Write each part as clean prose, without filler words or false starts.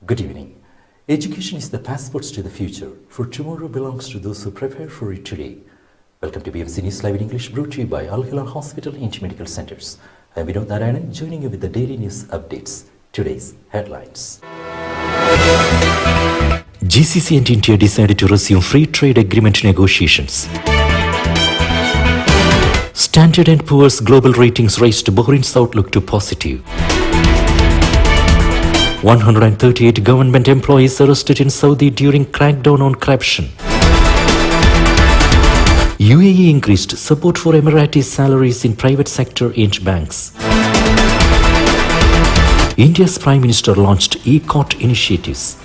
Good evening. Education is the passports to the future, for tomorrow belongs to those who prepare for it today. Welcome to BMC News Live in English, brought to you by Al Hilal Hospital and Medical Centers. I am Vinod Narayanan, joining you with the daily news updates. Today's headlines. GCC and India decided to resume free trade agreement negotiations. Standard & Poor's global ratings raised Bahrain's outlook to positive. 138 government employees arrested in Saudi during crackdown on corruption. UAE increased support for Emirati salaries in private sector and banks. India's Prime Minister launched e-court initiatives.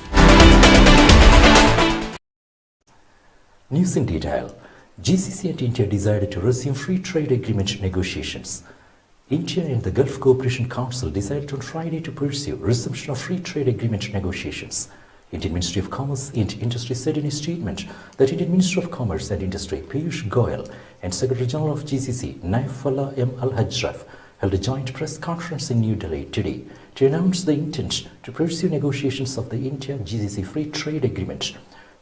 News in detail. GCC and India decided to resume free trade agreement negotiations. India and the Gulf Cooperation Council decided on Friday to pursue resumption of free trade agreement negotiations. Indian Ministry of Commerce and Industry said in a statement that Indian Minister of Commerce and Industry Piyush Goyal and Secretary General of GCC Naifullah M. Al-Hajraf held a joint press conference in New Delhi today to announce the intent to pursue negotiations of the India-GCC Free Trade Agreement.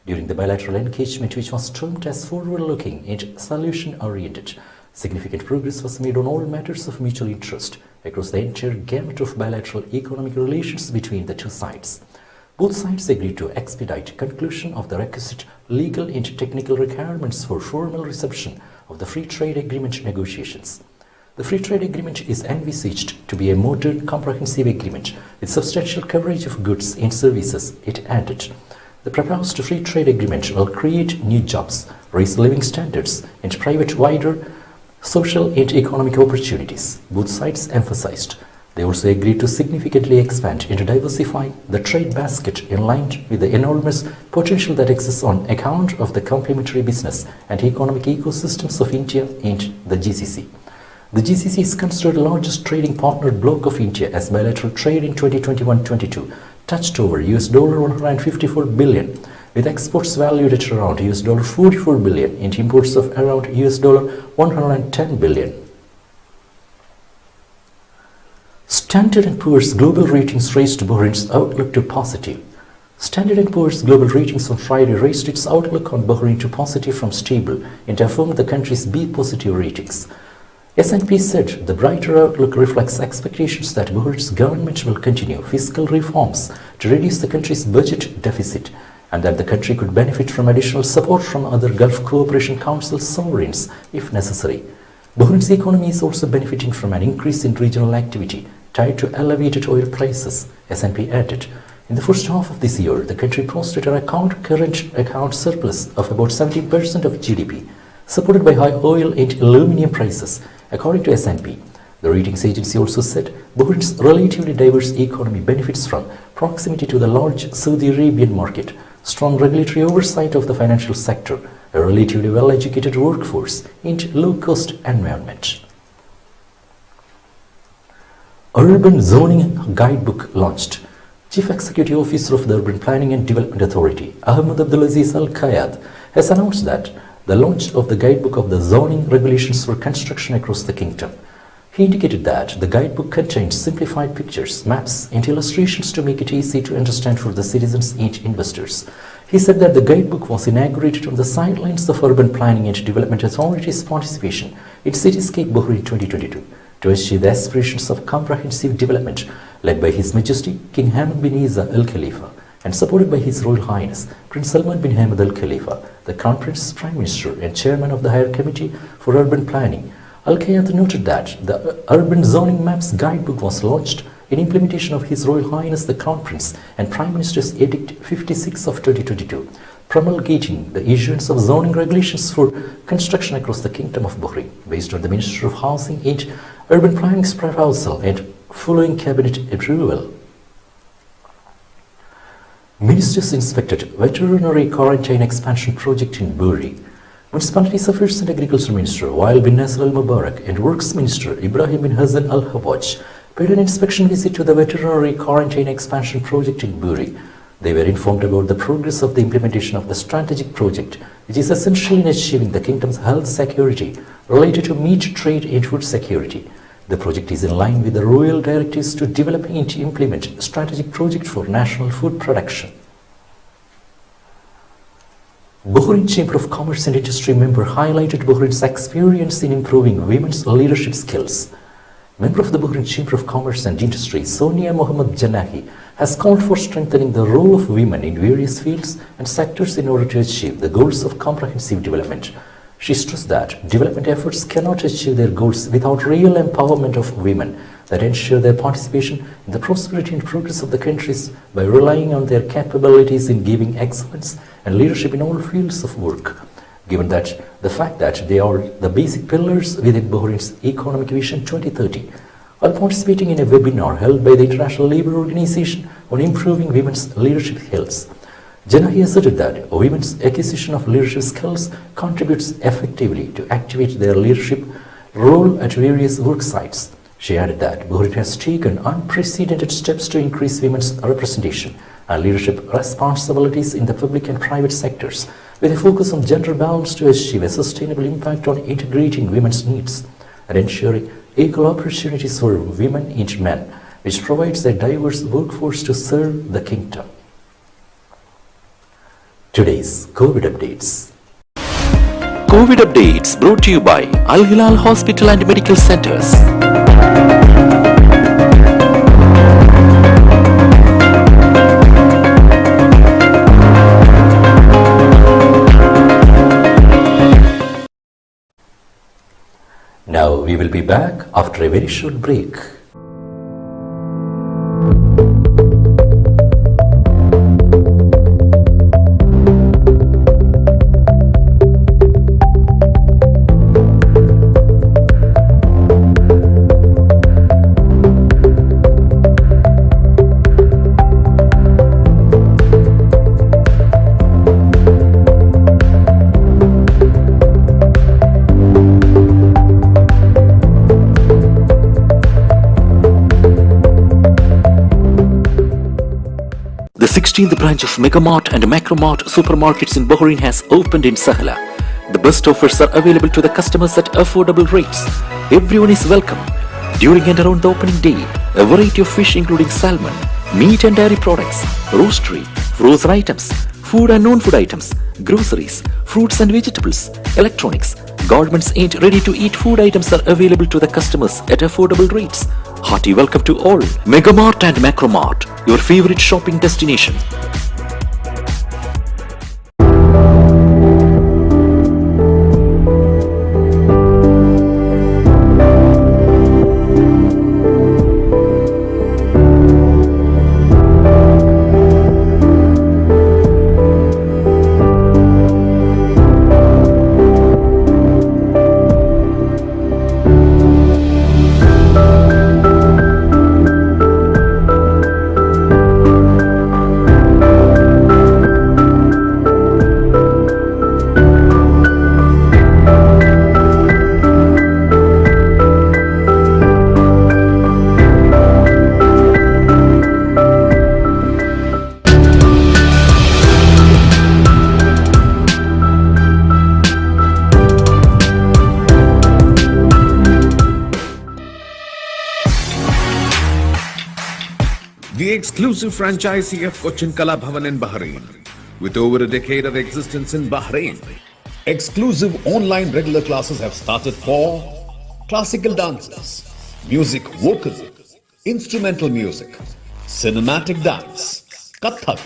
During the bilateral engagement, which was termed as forward-looking and solution-oriented, significant progress was made on all matters of mutual interest across the entire gamut of bilateral economic relations between the two sides. Both sides agreed to expedite conclusion of the requisite legal and technical requirements for formal reception of the Free Trade Agreement negotiations. The Free Trade Agreement is envisaged to be a modern, comprehensive agreement with substantial coverage of goods and services, it added. The proposed Free Trade Agreement will create new jobs, raise living standards, and provide wider social and economic opportunities, both sides emphasized. They also agreed to significantly expand and diversify the trade basket in line with the enormous potential that exists on account of the complementary business and economic ecosystems of India and the GCC. The GCC is considered the largest trading partner bloc of India as bilateral trade in 2021-22 touched over $154 billion, with exports valued at around $44 billion and imports of around $110 billion. Standard & Poor's global ratings raised Bahrain's outlook to positive. Standard & Poor's global ratings on Friday raised its outlook on Bahrain to positive from stable and affirmed the country's B positive ratings. S&P said the brighter outlook reflects expectations that Bahrain's government will continue fiscal reforms to reduce the country's budget deficit, and that the country could benefit from additional support from other Gulf Cooperation Council sovereigns if necessary. Bahrain's economy is also benefiting from an increase in regional activity tied to elevated oil prices, S&P added. In the first half of this year, the country posted a record current account surplus of about 17% of GDP, supported by high oil and aluminum prices, according to S&P. The ratings agency also said Bahrain's relatively diverse economy benefits from proximity to the large Saudi Arabian market, strong regulatory oversight of the financial sector, a relatively well-educated workforce, and low-cost environment. Urban Zoning Guidebook launched. Chief Executive Officer of the Urban Planning and Development Authority, Ahmed Abdulaziz Al-Kayad, has announced that the launch of the Guidebook of the zoning regulations for construction across the kingdom. He indicated that the guidebook contains simplified pictures, maps, and illustrations to make it easy to understand for the citizens and investors. He said that the guidebook was inaugurated on the sidelines of Urban Planning and Development Authority's participation in Cityscape Bahrain 2022 to achieve the aspirations of comprehensive development led by His Majesty King Hamad bin Isa Al Khalifa and supported by His Royal Highness Prince Salman bin Hamad Al Khalifa, the Crown Prince's Prime Minister and Chairman of the Higher Committee for Urban Planning. Al-Kayad noted that the Urban Zoning Maps Guidebook was launched in implementation of His Royal Highness the Crown Prince and Prime Minister's Edict 56 of 2022, promulgating the issuance of zoning regulations for construction across the Kingdom of Bahrain, based on the Minister of Housing and Urban Planning's proposal and following Cabinet approval. Ministers inspected Veterinary Quarantine Expansion Project in Bahrain. Municipalities Affairs and Agriculture Minister Wael bin Nasser Al Mubarak and Works Minister Ibrahim bin Hassan Al Hawaj paid an inspection visit to the Veterinary Quarantine Expansion Project in Bahrain. They were informed about the progress of the implementation of the strategic project, which is essential in achieving the kingdom's health security related to meat trade and food security. The project is in line with the Royal Directives to develop and implement a strategic project for national food production. Bahrain Chamber of Commerce and Industry member highlighted Bahrain's experience in improving women's leadership skills. Member of the Bahrain Chamber of Commerce and Industry, Sonia Mohammed Janahi, has called for strengthening the role of women in various fields and sectors in order to achieve the goals of comprehensive development. She stressed that development efforts cannot achieve their goals without real empowerment of women that ensure their participation in the prosperity and progress of the countries by relying on their capabilities in giving excellence and leadership in all fields of work. Given that the fact that they are the basic pillars within Bahrain's Economic Vision 2030, while participating in a webinar held by the International Labour Organization on improving women's leadership skills, Janahi asserted that women's acquisition of leadership skills contributes effectively to activate their leadership role at various work sites. She added that Bahrain has taken unprecedented steps to increase women's representation and leadership responsibilities in the public and private sectors, with a focus on gender balance to achieve a sustainable impact on integrating women's needs and ensuring equal opportunities for women and men, which provides a diverse workforce to serve the kingdom. Today's COVID updates. COVID updates brought to you by Al Hilal Hospital and Medical Centers. Now we will be back after a very short break. The 16th branch of Megamart and Macromart supermarkets in Bahrain has opened in Sahla. The best offers are available to the customers at affordable rates. Everyone is welcome. During and around the opening day, a variety of fish including salmon, meat and dairy products, roastery, frozen items, food and non-food items, groceries, fruits and vegetables, electronics, garments and ready-to-eat food items are available to the customers at affordable rates. Hearty welcome to all. Megamart and Macromart, your favorite shopping destination. The exclusive franchisee of Cochin Kala Bhavan in Bahrain, with over a decade of existence in Bahrain. Exclusive online regular classes have started for classical dances, music vocal, instrumental music, cinematic dance, Kathak,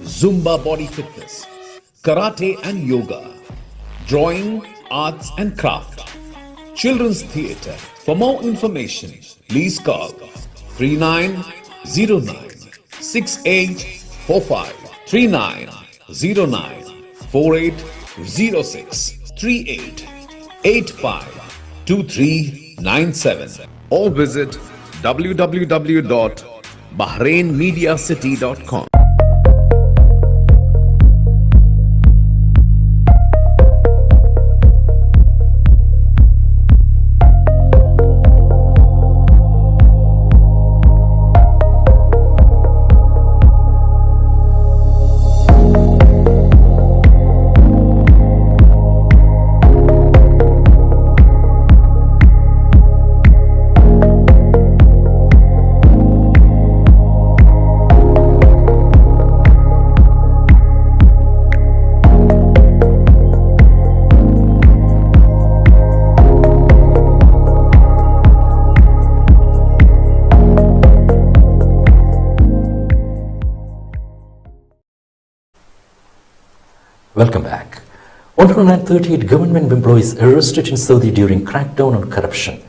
Zumba body fitness, karate and yoga, drawing, arts and craft, children's theatre. For more information, please call 3909-6845, 3909-4806, 3885-2397, or visit www.bahrainmediacity.com. Welcome back. 138 government employees arrested in Saudi during crackdown on corruption.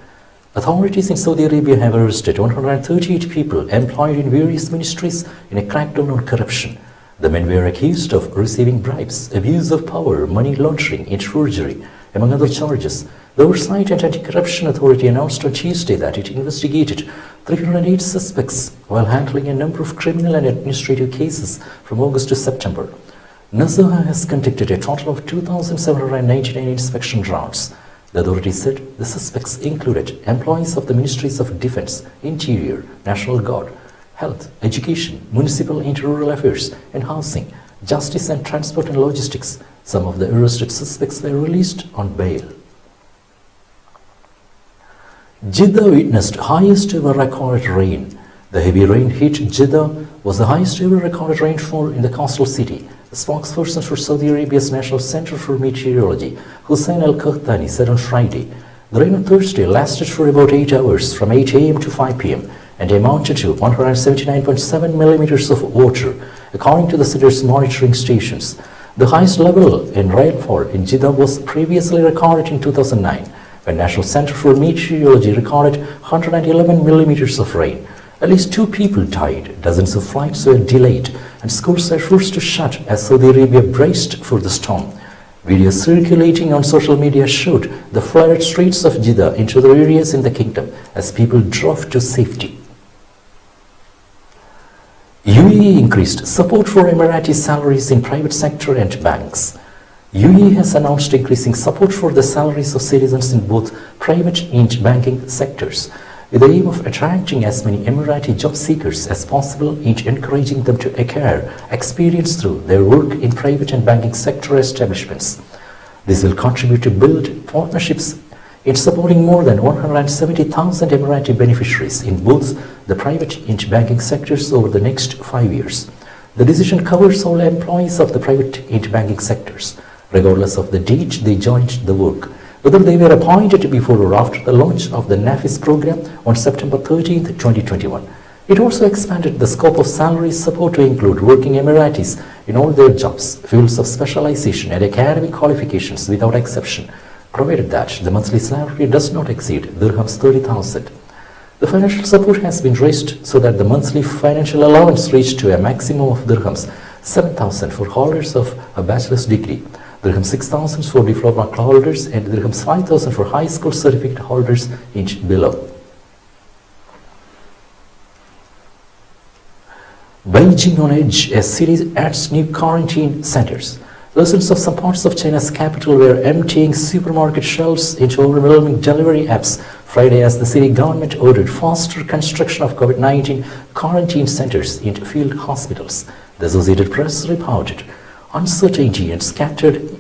Authorities in Saudi Arabia have arrested 138 people employed in various ministries in a crackdown on corruption. The men were accused of receiving bribes, abuse of power, money laundering, and forgery, among other charges. The Oversight and Anti-Corruption Authority announced on Tuesday that it investigated 308 suspects while handling a number of criminal and administrative cases from August to September. Nazaha has conducted a total of 2,799 inspection rounds. The authority said the suspects included employees of the Ministries of Defense, Interior, National Guard, Health, Education, Municipal and Rural Affairs and Housing, Justice and Transport and Logistics. Some of the arrested suspects were released on bail. Jeddah witnessed highest ever recorded rain. The heavy rain hit Jeddah was the highest ever recorded rainfall in the coastal city. The spokesperson for Saudi Arabia's National Center for Meteorology, Hussein Al-Qahtani, said on Friday, the rain on Thursday lasted for about 8 hours from 8 a.m. to 5 p.m. and amounted to 179.7 millimeters of water, according to the city's monitoring stations. The highest level in rainfall in Jeddah was previously recorded in 2009, when National Center for Meteorology recorded 111 millimeters of rain. At least 2 people died, dozens of flights were delayed, and schools were forced to shut as Saudi Arabia braced for the storm. Videos circulating on social media showed the flooded streets of Jeddah into the areas in the kingdom as people drove to safety. UAE increased support for Emirati salaries in private sector and banks. UAE has announced increasing support for the salaries of citizens in both private and banking sectors, with the aim of attracting as many Emirati job seekers as possible and encouraging them to acquire experience through their work in private and banking sector establishments. This will contribute to build partnerships in supporting more than 170,000 Emirati beneficiaries in both the private and banking sectors over the next 5 years. The decision covers all employees of the private and banking sectors, regardless of the date they joined the work, whether they were appointed before or after the launch of the NAFIS program on September 13, 2021. It also expanded the scope of salary support to include working Emiratis in all their jobs, fields of specialization and academic qualifications without exception, provided that the monthly salary does not exceed dirhams 30,000. The financial support has been raised so that the monthly financial allowance reached to a maximum of dirhams 7,000 for holders of a bachelor's degree, dirhams 6,000 for diploma holders, and dirhams 5,000 for high school certificate holders and below. Beijing on edge as city adds new quarantine centers. Residents of some parts of China's capital were emptying supermarket shelves into overwhelming delivery apps Friday as the city government ordered faster construction of COVID-19 quarantine centers in field hospitals. The Associated Press reported uncertainty and scattered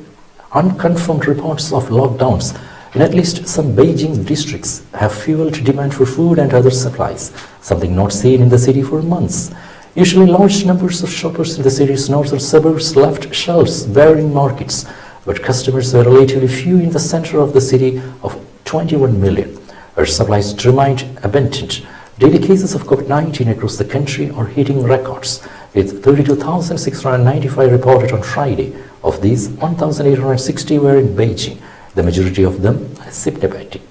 unconfirmed reports of lockdowns in at least some Beijing districts have fueled demand for food and other supplies, something not seen in the city for months. Usually large numbers of shoppers in the city's northern suburbs left shelves bearing markets, but customers were relatively few in the center of the city of 21 million, where supplies remained abundant. Daily cases of COVID-19 across the country are hitting records, with 32,695 reported on Friday. Of these, 1,860 were in Beijing, the majority of them asymptomatic.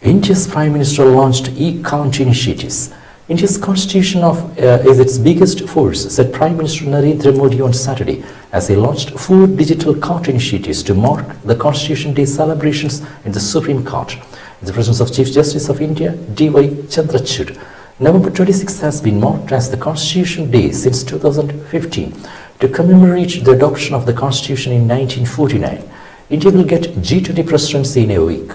India's Prime Minister launched e-count initiatives. India's constitution is its biggest force, said Prime Minister Narendra Modi on Saturday, as he launched 4 digital court initiatives to mark the Constitution Day celebrations in the Supreme Court, in the presence of Chief Justice of India, D.Y. Chandrachud. November 26th has been marked as the Constitution Day since 2015 to commemorate the adoption of the Constitution in 1949. India will get G20 presidency in a week.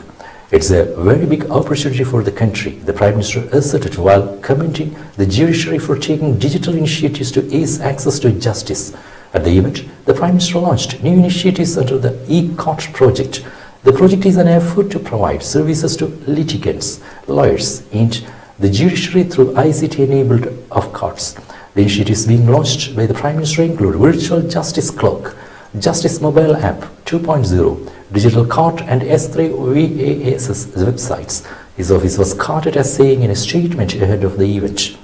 It's a very big opportunity for the country, the Prime Minister asserted while commending the judiciary for taking digital initiatives to ease access to justice. At the event, the Prime Minister launched new initiatives under the e-court project. The project is an effort to provide services to litigants, lawyers, and the judiciary through ICT-enabled of courts. The initiatives being launched by the Prime Minister include Virtual Justice Clock, Justice Mobile App 2.0, Digital Court and S3 VAS's websites. His office was quoted as saying in a statement ahead of the event.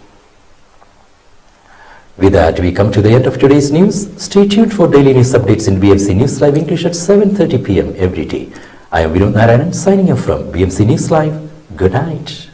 With that, we come to the end of today's news. Stay tuned for daily news updates in BMC News Live English at 7:30 p.m. every day. I am Vinod Narayanan signing off from BMC News Live. Good night.